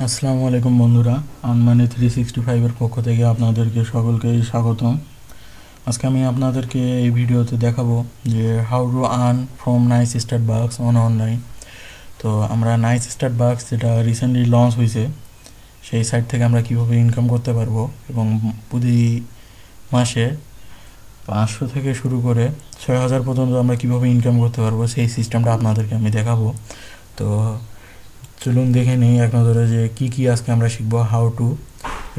আসসালামু আলাইকুম বন্ধুরা, আনমানি 365 এর পক্ষ থেকে আপনাদেরকে সকলকে স্বাগতম। আজকে আমি আপনাদেরকে এই ভিডিওতে দেখাবো যে how to earn from nice start বাক্স অনলাইন। তো আমরা নাইস স্টার্ট বাক্স যেটা রিসেন্টলি লঞ্চ হয়েছে সেই সাইট থেকে আমরা কিভাবে ইনকাম করতে পারবো এবং প্রতি মাসে 500 থেকে শুরু করে 6000 পর্যন্ত আমরা কিভাবে ইনকাম করতে পারবো সেই সিস্টেমটা আপনাদেরকে আমি দেখাবো। তো চলুন দেখে নিই এক নজরে যে কি আজকে আমরা শিখবো। হাউ টু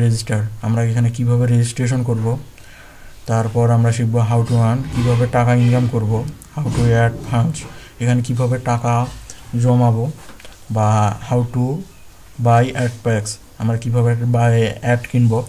রেজিস্টার, আমরা এখানে কিভাবে রেজিস্ট্রেশন করব। তারপর আমরা শিখবো হাউ টু আর্ন, কিভাবে টাকা ইনকাম করব। হাউ টু অ্যাড ফান্ডস, এখানে কিভাবে টাকা জমাবো। বা how to buy ad packs, আমরা কিভাবে বাই অ্যাড কিনবো।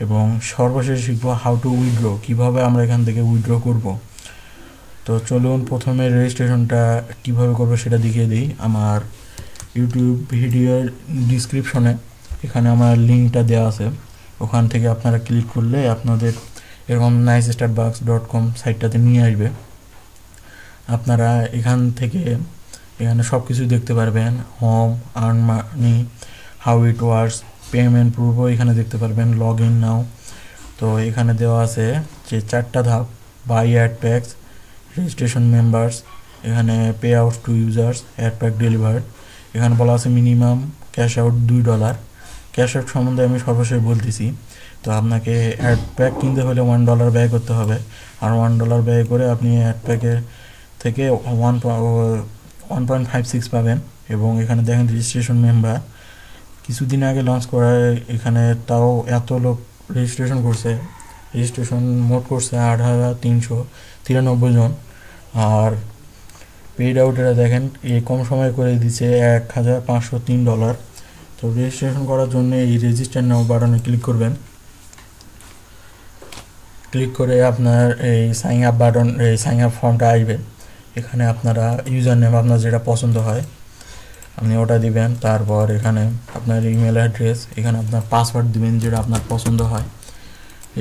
এবং সর্বশেষ শিখবো হাউ টু উইথড্র, কিভাবে আমরা এখান থেকে উইথড্র করব। তো চলুন প্রথমে রেজিস্ট্রেশনটা কিভাবে করবো সেটা দেখিয়ে দিই। আমার ইউটিউব ভিডিওর ডিসক্রিপশনে এখানে আমার লিঙ্কটা দেওয়া আছে, ওখান থেকে আপনারা ক্লিক করলে আপনাদের এরকম nicestartbucks.com সাইটটাতে নিয়ে আসবে। আপনারা এখান থেকে এখানে সব কিছু দেখতে পারবেন। Home, earn money, how it works, payment প্রুফও এখানে দেখতে পারবেন, লগ ইন নাও। তো এখানে দেওয়া আছে যে 4টা ধাপ: buy ad packs, registration members, এখানে pay out to users, ad pack delivered. এখানে বলা আছে minimum cash out $2। Cash out সম্বন্ধে আমি সর্বশেষ বলতেছি। তো আপনাকে অ্যাড প্যাক কিনতে হলে $1 ব্যয় করতে হবে, আর $1 ব্যয় করে আপনি অ্যাড প্যাকের থেকে 1.56 পাবেন। এবং এখানে দেখেন রেজিস্ট্রেশন মেম্বার কিছুদিন আগে লঞ্চ করায় এখানে তাও এত লোক রেজিস্ট্রেশন করছে। রেজিস্ট্রেশন মোট করছে 8,393 জন। আর পেইড আউটেরা দেখেন এই কম সময় করে দিচ্ছে $1,503। তো রেজিস্ট্রেশন করার জন্য এই রেজিস্টার নাও বাটনে ক্লিক করবেন। ক্লিক করে আপনার এই সাইন আপ বাটন, এই সাইন আপ ফর্মটা আসবে। এখানে আপনারা ইউজার নেম আপনার যেটা পছন্দ হয় আপনি ওটা দিবেন। তারপর এখানে আপনার ইমেল অ্যাড্রেস, এখানে আপনার পাসওয়ার্ড দিবেন যেটা আপনার পছন্দ হয়,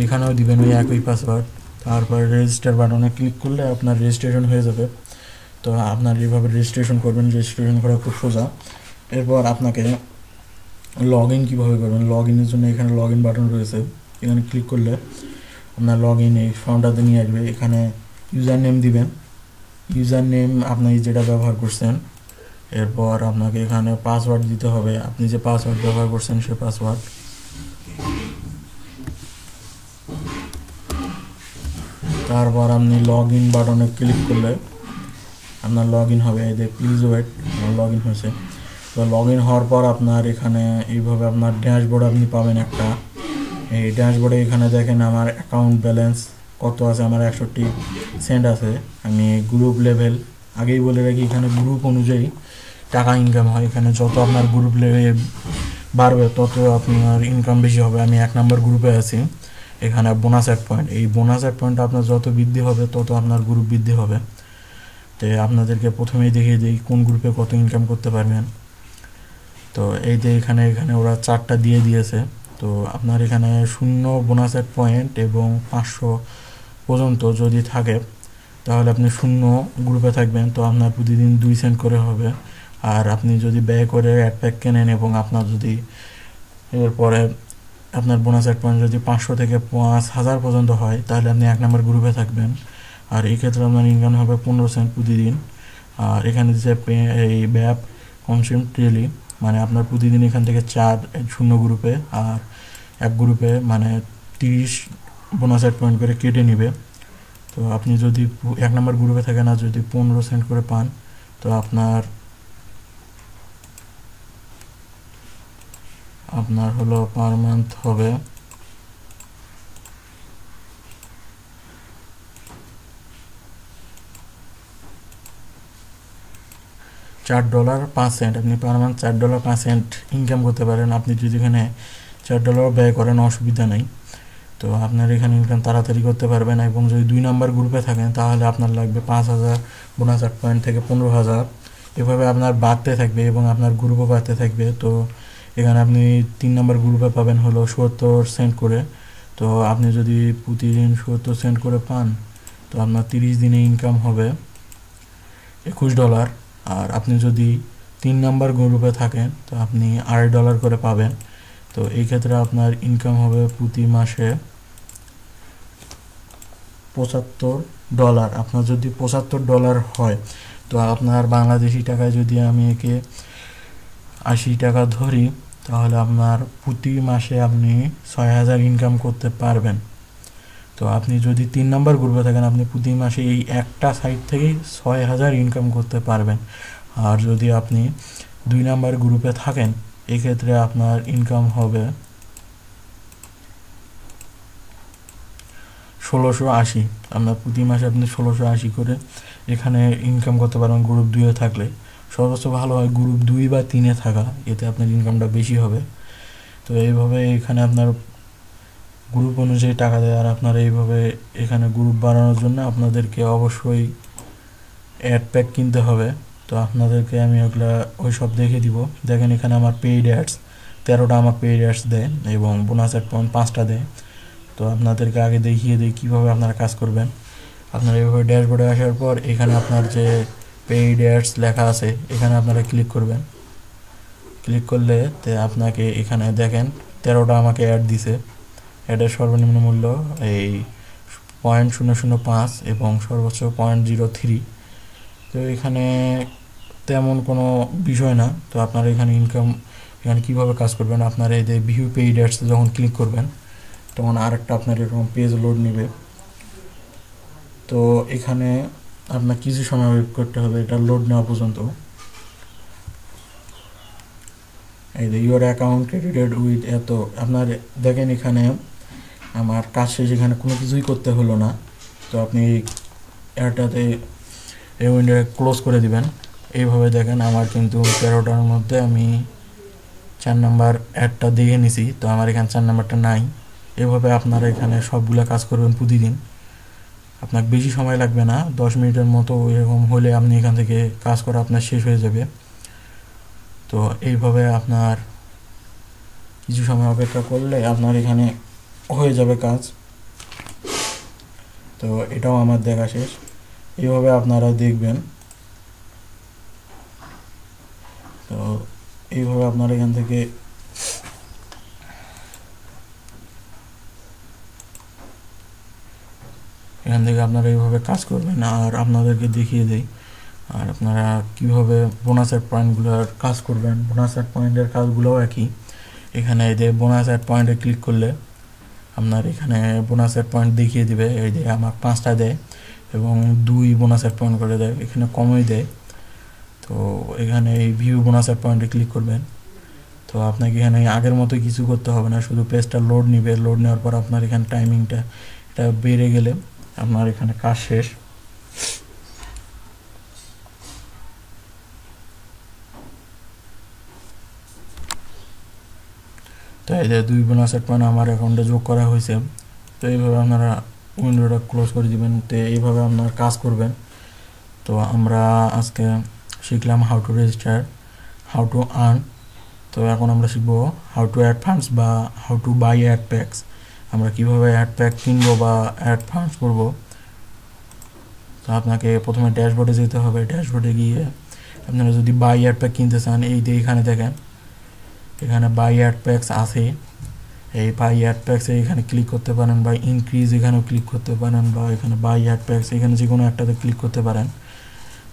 এখানেও দিবেন ওই একই পাসওয়ার্ড। তারপর রেজিস্টার বাটনে ক্লিক করলে আপনার রেজিস্ট্রেশন হয়ে যাবে। তো আপনার এইভাবে রেজিস্ট্রেশন করবেন, রেজিস্ট্রেশন করা খুব সোজা। এরপর আপনাকে লগ ইন কীভাবে করবেন, লগ ইনের জন্য এখানে লগ ইন বাটন রয়েছে, এখানে ক্লিক করলে আপনার লগ ইন এই ফর্মটাতে নিয়ে আসবে। এখানে ইউজার নেম দিবেন, ইউজার নেম আপনি যেটা ব্যবহার করছেন। এরপর আপনাকে এখানে পাসওয়ার্ড দিতে হবে, আপনি যে পাসওয়ার্ড ব্যবহার করছেন সে পাসওয়ার্ড। তারপর আপনি লগ ইন বাটনে ক্লিক করলে আপনার লগ ইন হবে। এই যে প্লিজ ওয়েট, আমার লগ ইন হয়েছে। তো লগ ইন হওয়ার পর আপনার এখানে এইভাবে আপনার ড্যাশবোর্ড আপনি পাবেন একটা। এই ড্যাশবোর্ডে এখানে দেখেন আমার অ্যাকাউন্ট ব্যালেন্স কত আছে, আমার 61 সেন্ট আছে। আমি গ্রুপ লেভেল আগেই বলে রাখি, এখানে গ্রুপ অনুযায়ী টাকা ইনকাম হয়। এখানে যত আপনার গ্রুপ লেভেল বাড়বে তত আপনার ইনকাম বেশি হবে। আমি 1 নম্বর গ্রুপে আছি। এখানে বোনাস অ্যাড পয়েন্ট, এই বোনাস অ্যাড পয়েন্ট আপনার যত বৃদ্ধি হবে তত আপনার গ্রুপ বৃদ্ধি হবে। তো আপনাদেরকে প্রথমেই দেখিয়ে দিই কোন গ্রুপে কত ইনকাম করতে পারবেন। তো এই যে এখানে ওরা 4টা দিয়ে দিয়েছে। তো আপনার এখানে 0 বোনাস অ্যাড পয়েন্ট এবং 500 পর্যন্ত যদি থাকে তাহলে আপনি 0 গ্রুপে থাকবেন। তো আপনার প্রতিদিন 2 সেন্ট করে হবে। আর আপনি যদি ব্যয় করে অ্যাড প্যাক কেনেন এবং আপনার যদি এরপরে আপনার বোনাস অ্যাড পয়েন্ট যদি 500 থেকে 5000 পর্যন্ত হয় তাহলে আপনি 1 নম্বর গ্রুপে থাকবেন। আর এই ক্ষেত্রে আপনার ইনকাম হবে 15 সেন্ট প্রতিদিন। আর এখানে যে এই ব্যাপ কনজিউম ডেইলি, মানে আপনার প্রতিদিন এখান থেকে 4 0 গ্রুপে আর 1 গ্রুপে মানে 30 বোনাস অ্যাড পয়েন্ট করে কেটে নেবে। তো আপনি যদি 1 নম্বর গ্রুপে থাকেন আর যদি 15 সেন্ট করে পান তো আপনার হলো পার মান্থ হবে $4.05। আপনি পার মান্থ $4.05 ইনকাম করতে পারেন। আপনি যদি এখানে $4 ব্যয় করেন অসুবিধা নেই। তো আপনার এখানে ইনকাম তাড়াতাড়ি করতে পারবেন। এবং যদি 2 নম্বর গ্রুপে থাকেন তাহলে আপনার লাগবে 5000 বোনাস অ্যাড পয়েন্ট থেকে 15000। এভাবে আপনার বাড়তে থাকবে এবং আপনার গ্রুপও বাড়তে থাকবে। তো এখানে আপনি 3 নম্বর গ্রুপে পাবেন হলো 70 সেন্ট করে। তো আপনি যদি প্রতিদিন 70 সেন্ট করে পান তো আপনার 30 দিনে ইনকাম হবে $21। আর আপনি যদি 3 নাম্বার গ্রুপে থাকেন তো আপনি $2.5 করে পাবেন। তো এই ক্ষেত্রে আপনার ইনকাম হবে প্রতি মাসে $75। আপনার যদি $75 হয় তো আপনার বাংলাদেশি টাকায় যদি আমি একে 80 টাকা ধরি তাহলে আপনার প্রতি মাসে আপনি 6000 ইনকাম করতে পারবেন। তো আপনি যদি 3 নাম্বার গ্রুপে থাকেন আপনি প্রতি মাসে এই একটা সাইট থেকেই 6000 ইনকাম করতে পারবেন। আর যদি আপনি 2 নাম্বার গ্রুপে থাকেন এক্ষেত্রে আপনার ইনকাম হবে 1680। আপনার প্রতি মাসে আপনি 1680 করে এখানে ইনকাম করতে পারবেন গ্রুপ 2 এ থাকলে। সর্বোচ্চ ভালো হয় গ্রুপ 2 বা 3 এ থাকা, এতে আপনার ইনকামটা বেশি হবে। তো এইভাবে এখানে আপনার গ্রুপ অনুযায়ী টাকা দেয়। আর আপনারা এইভাবে এখানে গ্রুপ বাড়ানোর জন্য আপনাদেরকে অবশ্যই অ্যাড প্যাক কিনতে হবে। তো আপনাদেরকে আমি ওই সব দেখে দিব। দেখেন এখানে আমার পেইড অ্যাডস 13টা আমার পেইড অ্যাডস দেয় এবং বোনাস অ্যাড পয়েন্ট 5টা দেয়। তো আপনাদেরকে আগে দেখিয়ে দিই কীভাবে আপনারা কাজ করবেন। আপনারা এইভাবে ড্যাশবোর্ডে আসার পর এখানে আপনার যে পেইড অ্যাডস লেখা আছে এখানে আপনারা ক্লিক করবেন। ক্লিক করলে আপনাকে এখানে দেখেন 13টা আমাকে অ্যাড দিছে। অ্যাডের সর্বনিম্ন মূল্য এই 0.005 এবং সর্বোচ্চ 0.03। তো এখানে তেমন কোনো বিষয় না। তো আপনারা এখানে কীভাবে কাজ করবেন, আপনারা এই যে ভিউ পেইড অ্যাডস যখন ক্লিক করবেন তখন আরেকটা আপনার এরকম পেজ লোড নেবে। তো এখানে আপনার কিছু সময় ওয়েট করতে হবে এটা লোড নেওয়া পর্যন্ত। এই যে ইউর অ্যাকাউন্ট ক্রেডিটেড উইথ এত, আপনার দেখেন এখানে আমার কাজ শেষ, এখানে কোনো কিছুই করতে হলো না। তো আপনি এটাতে এই উইন্ডো ক্লোজ করে দিবেন। এইভাবে দেখেন আমার কিন্তু 13টার মধ্যে আমি 4 নাম্বার অ্যাডটা দেখে নিছি, তো আমার এখানে 4 নাম্বারটা নাই। এভাবে আপনারা এখানে সবগুলো কাজ করবেন প্রতিদিন। আপনার বেশি সময় লাগবে না, 10 মিনিটের মতো এরকম হলে আপনি এখান থেকে কাজ করা আপনার শেষ হয়ে যাবে। তো এইভাবে আপনার কিছু সময় অপেক্ষা করলে আপনার এখানে হয়ে যাবে কাজ। তো এটাও আমার দেখা শেষ। এইভাবে আপনারা দেখবেন। তো এইভাবে আপনারা এখান থেকে আপনারা এইভাবে কাজ করবেন। আর আপনাদেরকে দেখিয়ে দেই আর আপনারা কিভাবে বোনাসের পয়েন্টগুলোর কাজ করবেন। বোনাসের পয়েন্টের কাজগুলোও একই। এখানে এই যে বোনাসের পয়েন্টে ক্লিক করলে আপনার এখানে বোনাসের পয়েন্ট দেখিয়ে দিবে। এই যে আমার 5টা দেয় এবং 2 বোনাসের পয়েন্ট করে দেয়, এখানে কমই দেয়। তো এখানে এই ভিউ বোনাসের পয়েন্টে ক্লিক করবেন। তো আপনাকে এখানে আগের মতো কিছু করতে হবে না, শুধু পেজটা লোড নিবে। লোড নেওয়ার পর আপনার এখানে টাইমিংটা এটা বেড়ে গেলে আপনার এখানে কাজ শেষ। তো এই যে 2 বোনাসের পয়েন্ট আমার অ্যাকাউন্টে যোগ করা হয়েছে। তো এইভাবে আপনারা উইন্ডোটা ক্লোজ করে দিবেন। তো এইভাবে আপনারা কাজ করবেন। তো আমরা আজকে শিখলাম how to register, how to earn. তো এখন আমরা শিখবো হাউ টু অ্যাড ফান্ডস বা how to buy ad packs. আমরা কিভাবে অ্যাড প্যাক কিনবো বা অ্যাড ফান্ডস করবো। তো আপনাকে প্রথমে ড্যাশবোর্ডে যেতে হবে। ড্যাশবোর্ডে গিয়ে আপনারা যদি বাই অ্যাড প্যাক কিনতে চান এই যে এখানে দেখেন এখানে বাই অ্যাড প্যাকস আছে। এই বাই অ্যাড প্যাকসে এখানে ক্লিক করতে পারেন বা ইনক্রিজ এখানেও ক্লিক করতে পারেন বা এখানে বাই অ্যাড প্যাকস এখানে যে কোনো একটাতে ক্লিক করতে পারেন।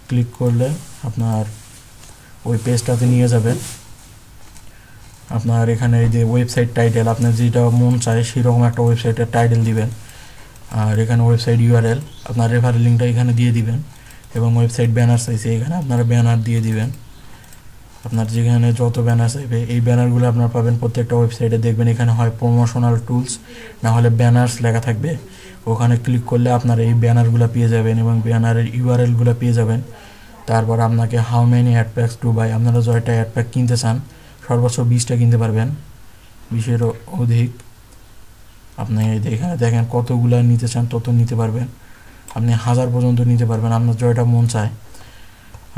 ক্লিক করলে আপনার ওই পেজটাতে নিয়ে যাবে। আপনার এখানে এই যে ওয়েবসাইট টাইটেল আপনার যেটা মন চায় সেরকম একটা ওয়েবসাইটের টাইটেল দিবেন। আর এখানে ওয়েবসাইট ইউআরএল আপনার রেফারেল লিঙ্কটা এখানে দিয়ে দিবেন এবং ওয়েবসাইট ব্যানার চাইছে এখানে আপনারা ব্যানার দিয়ে দিবেন। আপনার যেখানে যত ব্যানার চাইবে এই ব্যানারগুলো আপনারা পাবেন প্রত্যেকটা ওয়েবসাইটে। দেখবেন এখানে হয় প্রমোশনাল টুলস না হলে ব্যানার্স লেখা থাকবে। ওখানে ক্লিক করলে আপনারা এই ব্যানারগুলো পেয়ে যাবেন এবং ব্যানারের ইউআরএলগুলো পেয়ে যাবেন। তারপর আপনাকে how many ad packs to buy, আপনারা জয়টা অ্যাড প্যাক কিনতে চান সর্বোচ্চ 20টা কিনতে পারবেন, 20-এরও অধিক। আপনি এখানে দেখেন কতগুলো নিতে চান তত নিতে পারবেন। আপনি 1000 পর্যন্ত নিতে পারবেন। আপনার জয়টা মন চায়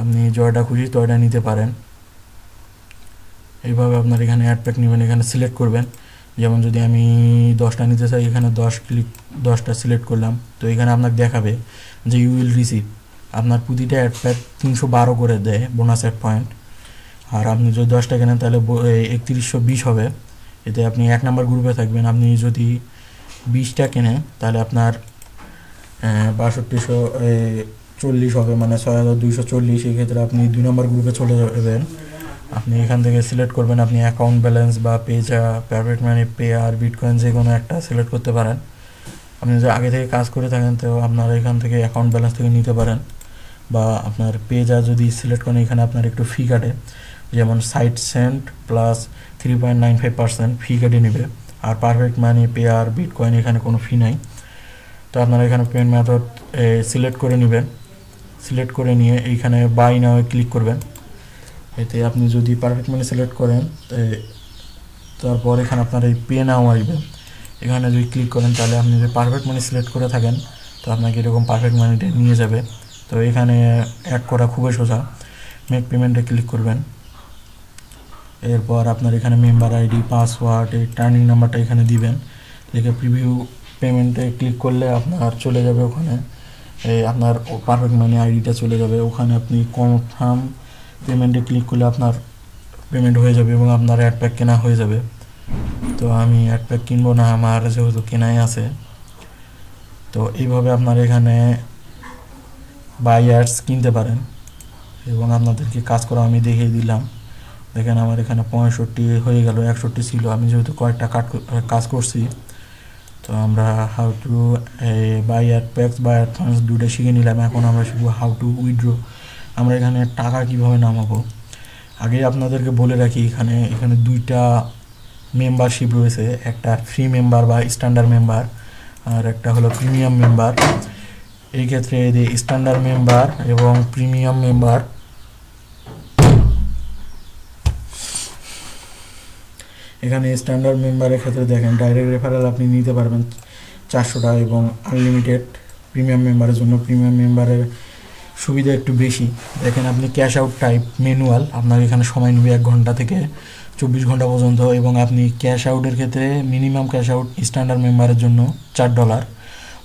আপনি জয়টা খুশি জয়টা নিতে পারেন। এইভাবে আপনার এখানে অ্যাড প্যাক নেবেন। এখানে সিলেক্ট করবেন, যেমন যদি আমি 10টা নিতে চাই এখানে 10টা সিলেক্ট করলাম। তো এখানে আপনাকে দেখাবে যে ইউ উইল রিসিভ। আপনার প্রতিটা অ্যাড প্যাক 312 করে দেয় বোনাস অ্যাড পয়েন্ট। আর আপনি যদি 10টা কেনেন তাহলে 3120 হবে। এতে আপনি 1 নম্বর গ্রুপে থাকবেন। আপনি যদি 20টা কেনেন তাহলে আপনার 6240 হবে, মানে 6240। এই ক্ষেত্রে আপনি 2 নম্বর গ্রুপে চলে যাবেন। আপনি এখান থেকে সিলেক্ট করবেন, আপনি অ্যাকাউন্ট ব্যালেন্স বা পেজা, পারফেক্ট মানি, পে আর বিটকয়েন যে কোনো একটা সিলেক্ট করতে পারেন। আপনি যদি আগে থেকে কাজ করে থাকেন তো আপনারা এখান থেকে অ্যাকাউন্ট ব্যালেন্স থেকে নিতে পারেন, বা আপনার পেজা যদি সিলেক্ট করেন এখানে আপনার একটু ফি কাটে, যেমন সাইট সেন্ট প্লাস 3.95% ফি কেটে নেবে। আর পারফেক্ট মানি, পে আর বিটকয়েন এখানে কোনো ফি নাই। তো আপনারা এখানে পেমেন্ট মেথড সিলেক্ট করে নেবেন। সিলেক্ট করে নিয়ে এইখানে বাই নাও ক্লিক করবেন। এতে আপনি যদি পারফেক্ট মানি সিলেক্ট করেন তারপর এখানে আপনার এই পে নাও আসবে। এখানে যদি ক্লিক করেন তাহলে আপনি যদি পারফেক্ট মানি সিলেক্ট করে থাকেন তো আপনাকে এরকম পারফেক্ট মানিটা নিয়ে যাবে। তো এখানে অ্যাড করা খুবই সোজা। মেক পেমেন্টে ক্লিক করবেন। এরপর আপনার এখানে মেম্বার আইডি, পাসওয়ার্ড, এই টার্নিং নাম্বারটা এখানে দিবেন। লিখে প্রিভিউ পেমেন্টে ক্লিক করলে আপনার চলে যাবে ওখানে আপনার পারফেক্ট মানি আইডিটা চলে যাবে। ওখানে আপনি কনফার্ম পেমেন্টে ক্লিক করলে আপনার পেমেন্ট হয়ে যাবে এবং আপনার অ্যাড প্যাক কেনা হয়ে যাবে। তো আমি অ্যাড প্যাক কিনবো না, আমার যেহেতু কেনাই আছে। তো এইভাবে আপনার এখানে বাই অ্যাডস কিনতে পারেন এবং আপনাদেরকে কাজ করা আমি দেখিয়ে দিলাম। দেখেন আমার এখানে 65 হয়ে গেল, 61 ছিল। আমি যেহেতু কয়েকটা কাজ করছি, তো আমরা how to buy ad packs বা অ্যাডভান্স দুটো শিখে নিলাম। এখন আমরা শিখবো হাউ টু উইথড্র। আমরা এখানে টাকা কিভাবে নামাবো। আগে আপনাদেরকে বলে রাখি, এখানে 2টা মেম্বারশিপ রয়েছে, একটা ফ্রি মেম্বার বা স্ট্যান্ডার্ড মেম্বার, আর একটা হলো প্রিমিয়াম মেম্বার। এই ক্ষেত্রে স্ট্যান্ডার্ড মেম্বার এবং প্রিমিয়াম মেম্বার, এখানে স্ট্যান্ডার্ড মেম্বারের ক্ষেত্রে দেখেন ডাইরেক্ট রেফারেল আপনি নিতে পারবেন 400 টাকা এবং আনলিমিটেড। প্রিমিয়াম মেম্বারের জন্য প্রিমিয়াম মেম্বারের সুবিধা একটু বেশি। দেখেন আপনি ক্যাশ আউট টাইপ ম্যানুয়াল, আপনার এখানে সময় নেবে 1 ঘন্টা থেকে 24 ঘন্টা পর্যন্ত। এবং আপনি ক্যাশ আউটের ক্ষেত্রে মিনিমাম ক্যাশ আউট স্ট্যান্ডার্ড মেম্বারের জন্য $4,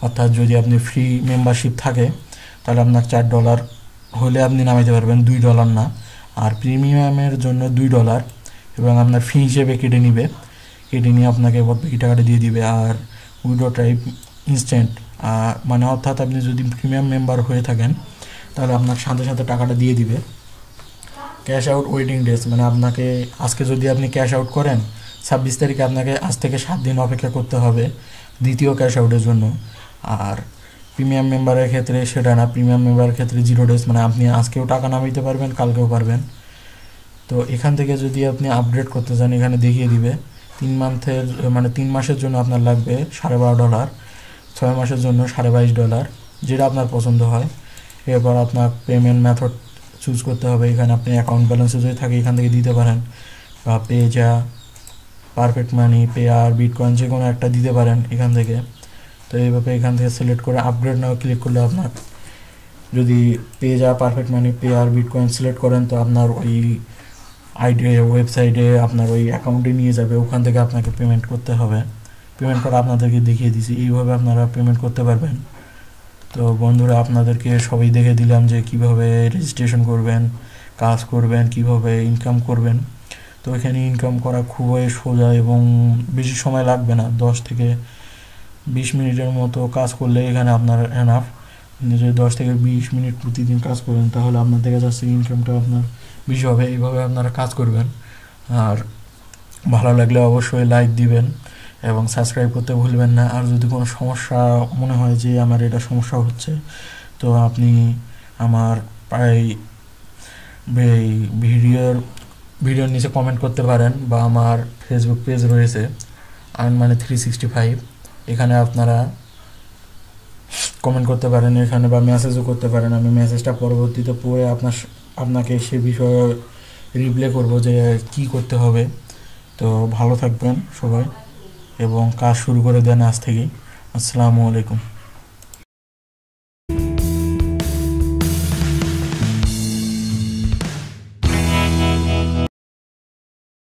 অর্থাৎ যদি আপনি ফ্রি মেম্বারশিপ থাকে তাহলে আপনার $4 হলে আপনি নামাইতে পারবেন, $2 না। আর প্রিমিয়ামের জন্য $2 এবং আপনার ফি হিসেবে কেটে নিয়ে আপনাকে বাকি টাকাটা দিয়ে দিবে। আর উইথড্র টাইপ ইনস্ট্যান্ট, মানে অর্থাৎ আপনি যদি প্রিমিয়াম মেম্বার হয়ে থাকেন তাহলে আপনার সাথে সাথে টাকাটা দিয়ে দিবে। ক্যাশ আউট ওয়েটিং ডেজ, মানে আপনাকে আজকে যদি আপনি ক্যাশ আউট করেন 26 তারিখে আপনাকে আজ থেকে 7 দিন অপেক্ষা করতে হবে দ্বিতীয় ক্যাশ আউটের জন্য। আর প্রিমিয়াম মেম্বারের ক্ষেত্রে সেটা না, প্রিমিয়াম মেম্বারের ক্ষেত্রে 0 ডেজ, মানে আপনি আজকেও টাকা নামাইতে পারবেন, কালকেও পারবেন। তো এখান থেকে যদি আপনি আপডেট করতে চান এখানে দেখিয়ে দিবে 3 মাসের জন্য আপনার লাগবে $12.5, 6 মাসের জন্য $22.5, যেটা আপনার পছন্দ হয়। এরপর আপনার পেমেন্ট মেথড চুজ করতে হবে। এখানে আপনি অ্যাকাউন্ট ব্যালেন্সে যদি থাকে এখান থেকে দিতে পারেন, বা পেজা, পারফেক্ট মানি, পে আর বিটকয়েন যে কোনো একটা দিতে পারেন এখান থেকে। তো এইভাবে এখান থেকে সিলেক্ট করে আপগ্রেড নাও ক্লিক করলে আপনার যদি পেজা, পারফেক্ট মানি, পে আর বিটকয়েন সিলেক্ট করেন তো আপনার ওই ওয়েবসাইটে আপনার ওই অ্যাকাউন্টে নিয়ে যাবে। ওখান থেকে আপনাকে পেমেন্ট করতে হবে। পেমেন্ট করা আপনাদেরকে দেখিয়ে দিয়েছি, এইভাবে আপনারা পেমেন্ট করতে পারবেন। তো বন্ধুরা, আপনাদেরকে সবই দেখে দিলাম যে কিভাবে রেজিস্ট্রেশন করবেন, কাজ করবেন, কিভাবে ইনকাম করবেন। তো এখানে ইনকাম করা খুবই সোজা এবং বেশি সময় লাগবে না, 10 থেকে 20 মিনিটের মতো কাজ করলে এখানে আপনার এনাফ। আপনি যদি 10 থেকে 20 মিনিট প্রতিদিন কাজ করেন তাহলে আপনার দেখা যাচ্ছে ইনকামটা আপনার বেশি হবে। এইভাবে আপনারা কাজ করবেন। আর ভালো লাগলে অবশ্যই লাইক দিবেন এবং সাবস্ক্রাইব করতে ভুলবেন না। আর যদি কোনো সমস্যা মনে হয় যে আমার এটা সমস্যা হচ্ছে, তো আপনি আমার ভিডিওর নিচে কমেন্ট করতে পারেন, বা আমার ফেসবুক পেজ রয়েছে আর্নমানি 365, এখানে আপনারা কমেন্ট করতে পারেন এখানে, বা মেসেজও করতে পারেন। আমি মেসেজটা পরবর্তীতে পড়ে আপনাকে সে বিষয়ে রিপ্লাই করব যে কি করতে হবে। তো ভালো থাকবেন সবাই এবং কাজ শুরু করে দেন আজ থেকেই। আসসালামু আলাইকুম।